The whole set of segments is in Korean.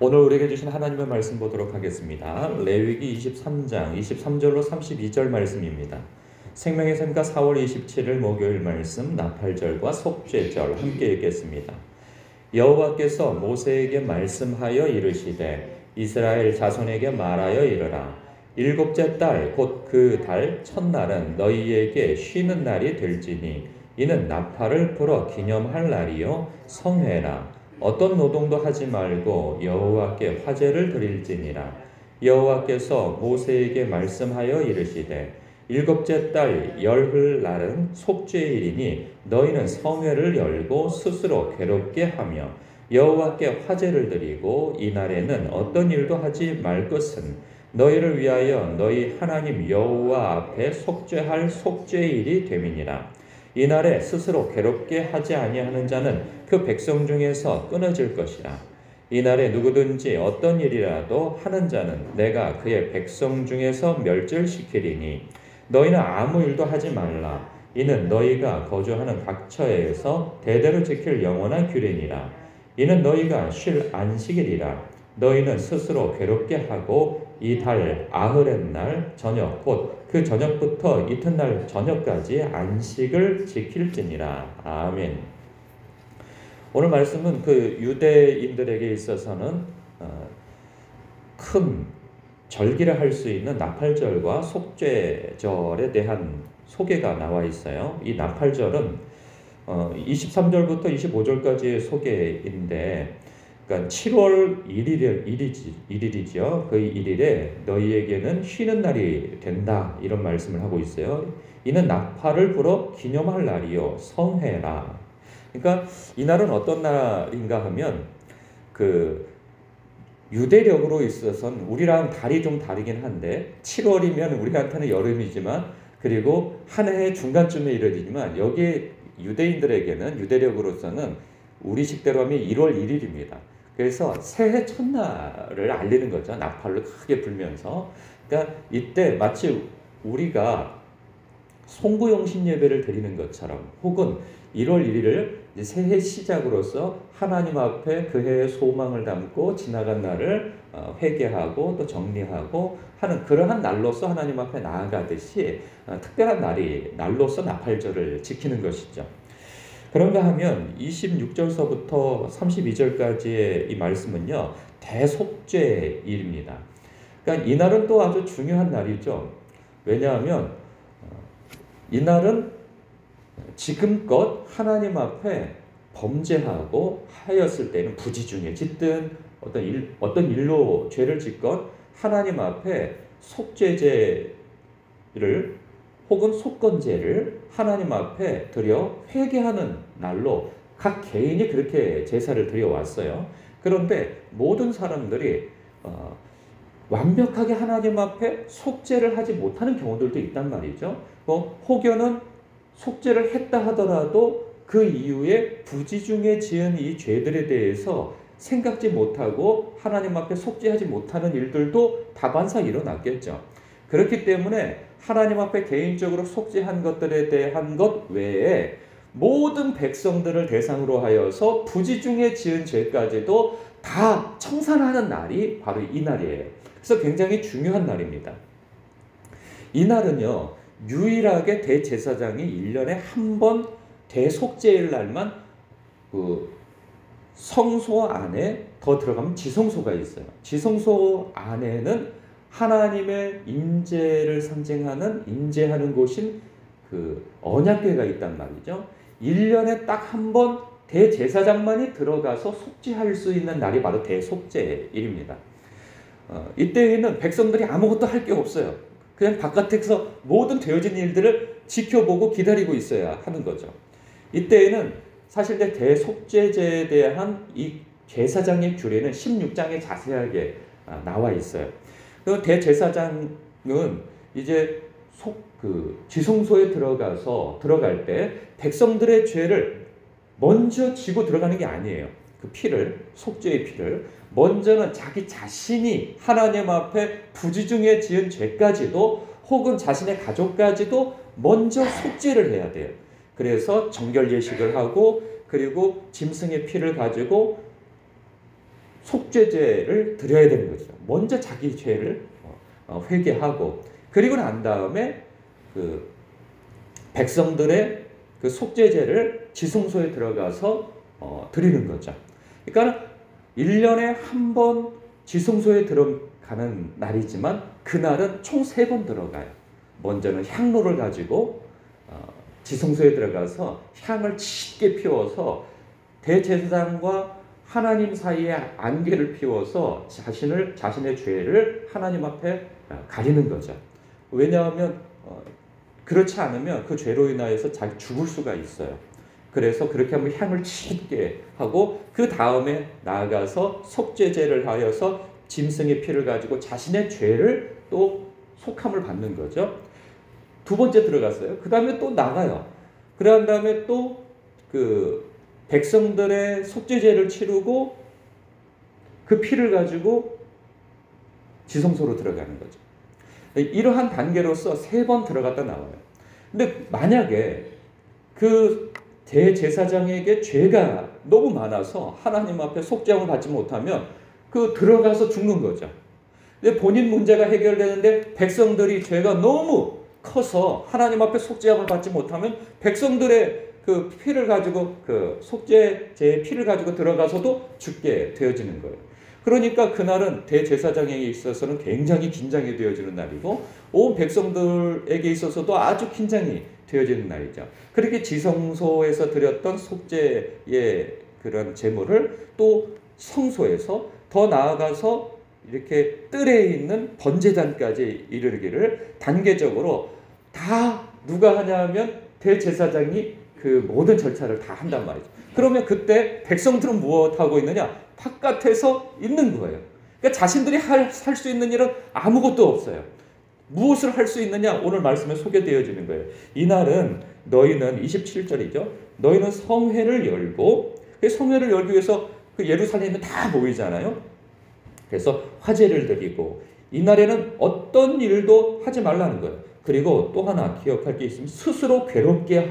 오늘 우리에게 주신 하나님의 말씀 보도록 하겠습니다. 레위기 23장 23절로 32절 말씀입니다. 생명의 샘가 4월 27일 목요일 말씀 나팔절과 속죄절 함께 읽겠습니다. 여호와께서 모세에게 말씀하여 이르시되 이스라엘 자손에게 말하여 이르라. 일곱째 달 곧 그 달 첫날은 너희에게 쉬는 날이 될지니 이는 나팔을 불어 기념할 날이요 성회라. 어떤 노동도 하지 말고 여호와께 화제를 드릴지니라. 여호와께서 모세에게 말씀하여 이르시되 일곱째 달 열흘 날은 속죄일이니 너희는 성회를 열고 스스로 괴롭게 하며 여호와께 화제를 드리고 이날에는 어떤 일도 하지 말 것은 너희를 위하여 너희 하나님 여호와 앞에 속죄할 속죄일이 됨이니라. 이날에 스스로 괴롭게 하지 아니하는 자는 그 백성 중에서 끊어질 것이라. 이날에 누구든지 어떤 일이라도 하는 자는 내가 그의 백성 중에서 멸절시키리니 너희는 아무 일도 하지 말라. 이는 너희가 거주하는 각처에서 대대로 지킬 영원한 규례니라. 이는 너희가 쉴 안식일이라. 너희는 스스로 괴롭게 하고 이 달 아흐렛날 저녁 곧 그 저녁부터 이튿날 저녁까지 안식을 지킬지니라. 아멘. 오늘 말씀은 그 유대인들에게 있어서는 큰 절기를 할 수 있는 나팔절과 속죄절에 대한 소개가 나와 있어요. 이 나팔절은 23절부터 25절까지의 소개인데, 그러니까 7월 1일이죠. 그 1일에 너희에게는 쉬는 날이 된다, 이런 말씀을 하고 있어요. 이는 나팔을 불어 기념할 날이요 성회라. 그러니까 이 날은 어떤 날인가 하면 그 유대력으로 있어서는 우리랑 달이 좀 다르긴 한데 7월이면 우리한테는 여름이지만 그리고 한 해의 중간쯤에 이르지만 여기 유대인들에게는 유대력으로서는 우리식대로 하면 1월 1일입니다. 그래서 새해 첫날을 알리는 거죠. 나팔을 크게 불면서. 그러니까 이때 마치 우리가 송구영신 예배를 드리는 것처럼 혹은 1월 1일을 새해 시작으로서 하나님 앞에 그 해의 소망을 담고 지나간 날을 회개하고 또 정리하고 하는 그러한 날로서 하나님 앞에 나아가듯이 특별한 날로서 나팔절을 지키는 것이죠. 그런가 하면 26절서부터 32절까지의 이 말씀은요, 대속죄일입니다. 그러니까 이 날은 또 아주 중요한 날이죠. 왜냐하면 이날은 지금껏 하나님 앞에 범죄하고 하였을 때는 부지 중에 짓든 어떤 일로 죄를 짓건 하나님 앞에 속죄제를 혹은 속건제를 하나님 앞에 드려 회개하는 날로 각 개인이 그렇게 제사를 드려왔어요. 그런데 모든 사람들이 완벽하게 하나님 앞에 속죄를 하지 못하는 경우들도 있단 말이죠. 혹여는 속죄를 했다 하더라도 그 이후에 부지 중에 지은 이 죄들에 대해서 생각지 못하고 하나님 앞에 속죄하지 못하는 일들도 다반사 일어났겠죠. 그렇기 때문에 하나님 앞에 개인적으로 속죄한 것들에 대한 것 외에 모든 백성들을 대상으로 하여서 부지 중에 지은 죄까지도 다 청산하는 날이 바로 이 날이에요. 그래서 굉장히 중요한 날입니다. 이 날은요, 유일하게 대제사장이 1년에 한 번 대속죄일 날만 그 성소 안에 더 들어가면 지성소가 있어요. 지성소 안에는 하나님의 임재를 상징하는 임재하는 곳인 그 언약궤가 있단 말이죠. 1년에 딱 한 번 대제사장만이 들어가서 속죄할 수 있는 날이 바로 대속죄일입니다. 이때에는 백성들이 아무것도 할 게 없어요. 그냥 바깥에서 모든 되어진 일들을 지켜보고 기다리고 있어야 하는 거죠. 이때에는 사실 대속죄제에 대한 이 제사장의 규례는 16장에 자세하게 나와 있어요. 그 대제사장은 이제 지성소에 들어갈 때 백성들의 죄를 먼저 지고 들어가는 게 아니에요. 그 피를, 속죄의 피를 먼저는 자기 자신이 하나님 앞에 부지 중에 지은 죄까지도 혹은 자신의 가족까지도 먼저 속죄를 해야 돼요. 그래서 정결 예식을 하고 그리고 짐승의 피를 가지고 속죄제를 드려야 되는 거죠. 먼저 자기 죄를 회개하고 그리고 난 다음에 그 백성들의 그 속죄제를 지성소에 들어가서 드리는 거죠. 그러니까 1년에 한 번 지성소에 들어가는 날이지만 그날은 총 3번 들어가요. 먼저는 향로를 가지고 지성소에 들어가서 향을 짙게 피워서 대제사장과 하나님 사이에 안개를 피워서 자신의 죄를 하나님 앞에 가리는 거죠. 왜냐하면 그렇지 않으면 그 죄로 인하여서 죽을 수가 있어요. 그래서 그렇게 하면 향을 짙게 하고 그 다음에 나아가서 속죄제를 하여서 짐승의 피를 가지고 자신의 죄를 또 속함을 받는 거죠. 2번째 들어갔어요. 그 다음에 또 나가요. 그런 다음에 또 그 백성들의 속죄제를 치르고 그 피를 가지고 지성소로 들어가는 거죠. 이러한 단계로서 3번 들어갔다 나와요. 근데 만약에 그 대제사장에게 죄가 너무 많아서 하나님 앞에 속죄함을 받지 못하면 그 들어가서 죽는 거죠. 근데 본인 문제가 해결되는데 백성들이 죄가 너무 커서 하나님 앞에 속죄함을 받지 못하면 백성들의 그 피를 가지고 그 속죄제의 피를 가지고 들어가서도 죽게 되어지는 거예요. 그러니까 그날은 대제사장에게 있어서는 굉장히 긴장이 되어지는 날이고 온 백성들에게 있어서도 아주 긴장이 되어지는 날이죠. 그렇게 지성소에서 드렸던 속죄의 그런 제물을 또 성소에서 더 나아가서 이렇게 뜰에 있는 번제단까지 이르기를 단계적으로 다 누가 하냐면 대제사장이 그 모든 절차를 다 한단 말이죠. 그러면 그때 백성들은 무엇하고 있느냐? 바깥에서 있는 거예요. 그러니까 자신들이 할 수 있는 일은 아무것도 없어요. 무엇을 할 수 있느냐? 오늘 말씀에 소개되어지는 거예요. 이날은 너희는 27절이죠. 너희는 성회를 열고 성회를 열기 위해서 그 예루살렘에 다 모이잖아요. 그래서 화제를 드리고 이날에는 어떤 일도 하지 말라는 거예요. 그리고 또 하나 기억할 게 있으면 스스로 괴롭게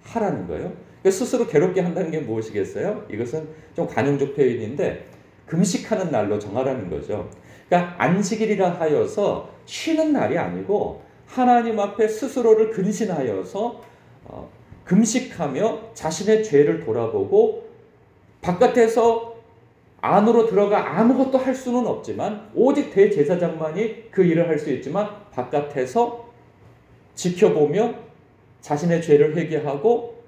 하라는 거예요. 스스로 괴롭게 한다는 게 무엇이겠어요? 이것은 좀 관용적 표현인데 금식하는 날로 정하라는 거죠. 그러니까 안식일이라 하여서 쉬는 날이 아니고 하나님 앞에 스스로를 근신하여서 금식하며 자신의 죄를 돌아보고 바깥에서 안으로 들어가 아무것도 할 수는 없지만 오직 대제사장만이 그 일을 할 수 있지만 바깥에서 지켜보며 자신의 죄를 회개하고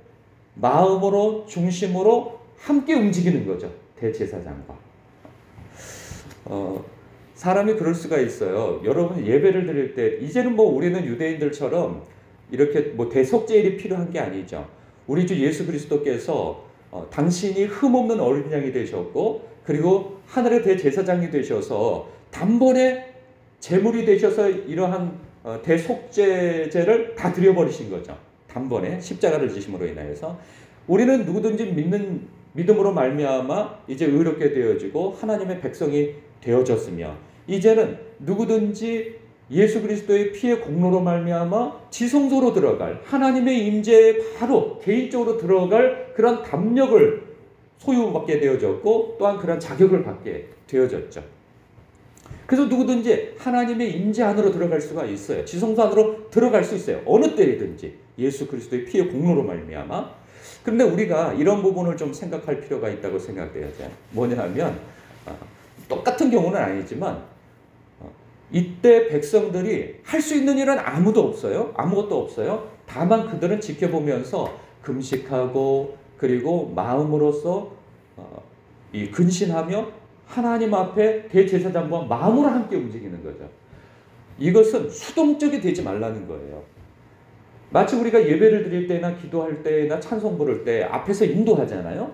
마음으로 중심으로 함께 움직이는 거죠. 대제사장과. 사람이 그럴 수가 있어요. 여러분 예배를 드릴 때 이제는 뭐 우리는 유대인들처럼 이렇게 뭐 대속죄일이 필요한 게 아니죠. 우리 주 예수 그리스도께서 당신이 흠없는 어린 양이 되셨고 그리고 하늘의 대제사장이 되셔서 단번에 제물이 되셔서 이러한 대속죄제를 다 드려버리신 거죠. 단번에 십자가를 지심으로 인하여서 우리는 누구든지 믿음으로 말미암아 이제 의롭게 되어지고 하나님의 백성이 되어졌으며 이제는 누구든지 예수 그리스도의 피의 공로로 말미암아 지성소로 들어갈 하나님의 임재에 바로 개인적으로 들어갈 그런 담력을 소유받게 되어졌고 또한 그런 자격을 받게 되어졌죠. 그래서 누구든지 하나님의 임재 안으로 들어갈 수가 있어요. 지성소 안으로 들어갈 수 있어요. 어느 때이든지 예수 그리스도의 피의 공로로 말미암아. 그런데 우리가 이런 부분을 좀 생각할 필요가 있다고 생각돼요. 뭐냐면 똑같은 경우는 아니지만 이때 백성들이 할 수 있는 일은 아무도 없어요. 아무것도 없어요. 다만 그들은 지켜보면서 금식하고 그리고 마음으로서 이 근신하며 하나님 앞에 대제사장과 마음으로 함께 움직이는 거죠. 이것은 수동적이 되지 말라는 거예요. 마치 우리가 예배를 드릴 때나 기도할 때나 찬송 부를 때 앞에서 인도하잖아요.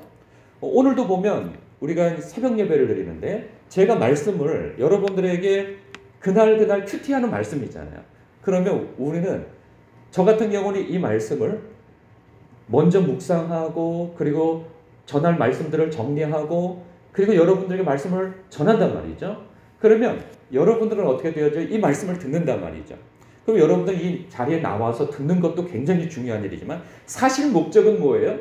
오늘도 보면 우리가 새벽 예배를 드리는데 제가 말씀을 여러분들에게 그날 큐티하는 말씀이 있잖아요. 그러면 우리는 저 같은 경우는 이 말씀을 먼저 묵상하고 그리고 전할 말씀들을 정리하고 그리고 여러분들에게 말씀을 전한단 말이죠. 그러면 여러분들은 어떻게 되어져? 이 말씀을 듣는단 말이죠. 그럼 여러분들 이 자리에 나와서 듣는 것도 굉장히 중요한 일이지만 사실 목적은 뭐예요?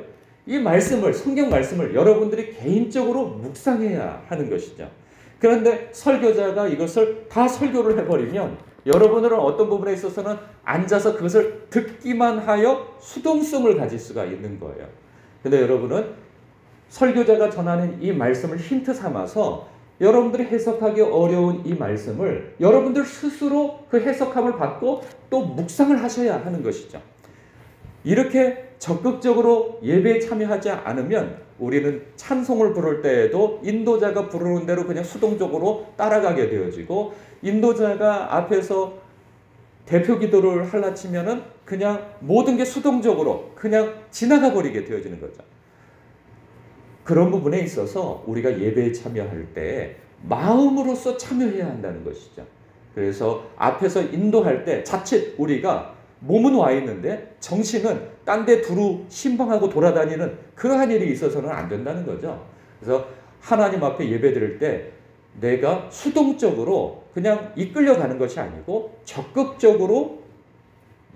이 말씀을, 성경 말씀을 여러분들이 개인적으로 묵상해야 하는 것이죠. 그런데 설교자가 이것을 다 설교를 해버리면 여러분들은 어떤 부분에 있어서는 앉아서 그것을 듣기만 하여 수동성을 가질 수가 있는 거예요. 근데 여러분은 설교자가 전하는 이 말씀을 힌트 삼아서 여러분들이 해석하기 어려운 이 말씀을 여러분들 스스로 그 해석함을 받고 또 묵상을 하셔야 하는 것이죠. 이렇게 적극적으로 예배에 참여하지 않으면 우리는 찬송을 부를 때에도 인도자가 부르는 대로 그냥 수동적으로 따라가게 되어지고, 인도자가 앞에서 대표 기도를 할라치면은 그냥 모든 게 수동적으로 그냥 지나가 버리게 되어지는 거죠. 그런 부분에 있어서 우리가 예배에 참여할 때 마음으로서 참여해야 한다는 것이죠. 그래서 앞에서 인도할 때 자칫 우리가 몸은 와 있는데 정신은 딴 데 두루 신방하고 돌아다니는 그러한 일이 있어서는 안 된다는 거죠. 그래서 하나님 앞에 예배 드릴 때 내가 수동적으로 그냥 이끌려가는 것이 아니고 적극적으로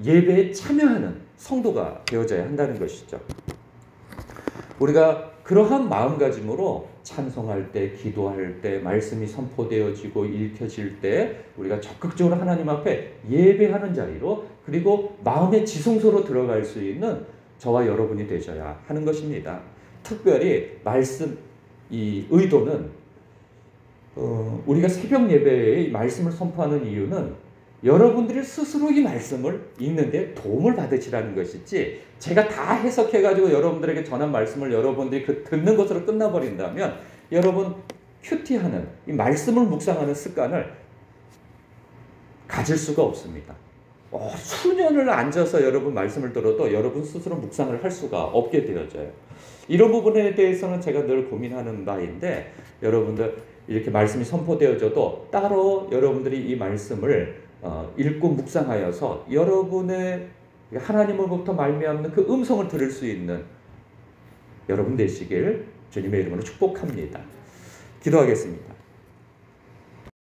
예배에 참여하는 성도가 되어져야 한다는 것이죠. 우리가 그러한 마음가짐으로 찬송할 때, 기도할 때, 말씀이 선포되어지고 읽혀질 때 우리가 적극적으로 하나님 앞에 예배하는 자리로, 그리고 마음의 지성소로 들어갈 수 있는 저와 여러분이 되셔야 하는 것입니다. 특별히 말씀, 이 의도는 우리가 새벽 예배에 말씀을 선포하는 이유는 여러분들이 스스로 이 말씀을 읽는데 도움을 받으시라는 것이지, 제가 다 해석해가지고 여러분들에게 전한 말씀을 여러분들이 그 듣는 것으로 끝나버린다면 여러분 큐티하는, 이 말씀을 묵상하는 습관을 가질 수가 없습니다. 수년을 앉아서 여러분 말씀을 들어도 여러분 스스로 묵상을 할 수가 없게 되어져요. 이런 부분에 대해서는 제가 늘 고민하는 바인데, 여러분들 이렇게 말씀이 선포되어져도 따로 여러분들이 이 말씀을 읽고 묵상하여서 여러분의 하나님으로부터 말미암는 그 음성을 들을 수 있는 여러분 되시길 주님의 이름으로 축복합니다. 기도하겠습니다.